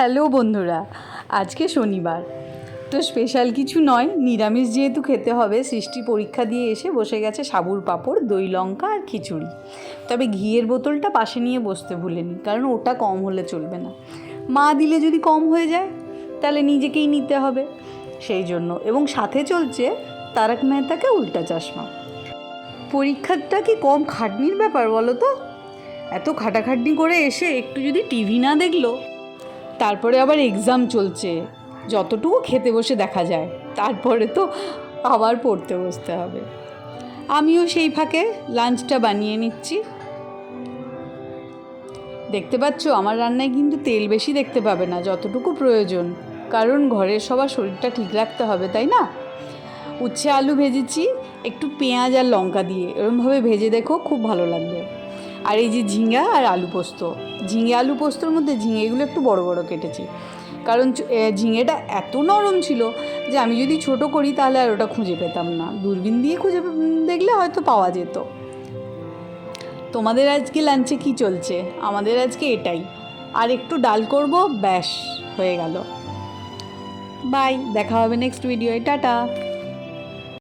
Hello বন্ধুরা, আজকে শনিবার, তো স্পেশাল কিছু নয়, নিরামিষ যেহেতু খেতে হবে। সৃষ্টি পরীক্ষা দিয়ে এসে বসে গেছে সাবুর পাঁপড়, দই লঙ্কা আর খিচুড়ি। তবে ঘিয়ের বোতলটা পাশে নিয়ে বসতে ভুলেনি, কারণ ওটা কম হলে চলবে না। মা দিলে যদি কম হয়ে যায় তাহলে নিজেকেই নিতে হবে, সেই জন্য। এবং সাথে চলছে তারক মেহতাকে উল্টা চশমা। পরীক্ষাটা কি কম খাটনির ব্যাপার বলো তো? এত খাটাখাটনি করে এসে একটু যদি টিভি না দেখলো, তারপরে আবার এক্সাম চলছে, যতটুকু খেতে বসে দেখা যায়, তারপরে তো আবার পড়তে বসতে হবে। আমিও সেই ফাঁকে লাঞ্চটা বানিয়ে নিচ্ছি। দেখতে পাচ্ছ আমার রান্নায় কিন্তু তেল বেশি দেখতে পাবে না, যতটুকু প্রয়োজন, কারণ ঘরের সবার শরীরটা ঠিক রাখতে হবে, তাই না? উচ্ছে আলু ভেজেছি একটু পেঁয়াজ আর লঙ্কা দিয়ে, এরকমভাবে ভেজে দেখো, খুব ভালো লাগবে। আর এই যে ঝিঙা আর আলু পোস্ত, ঝিঙে আলু পোস্তর মধ্যে ঝিঙেগুলো একটু বড় বড় কেটেছি, কারণ ঝিঙেটা এত নরম ছিল যে আমি যদি ছোট করি তাহলে আর ওটা খুঁজে পেতাম না। দূরবীন দিয়ে খুঁজে দেখলে হয়তো পাওয়া যেত। তোমাদের আজকে লাঞ্চে কি চলছে? আমাদের আজকে এটাই, আর একটু ডাল করব, ব্যাস হয়ে গেল। বাই, দেখা হবে নেক্সট ভিডিওয়, টাটা।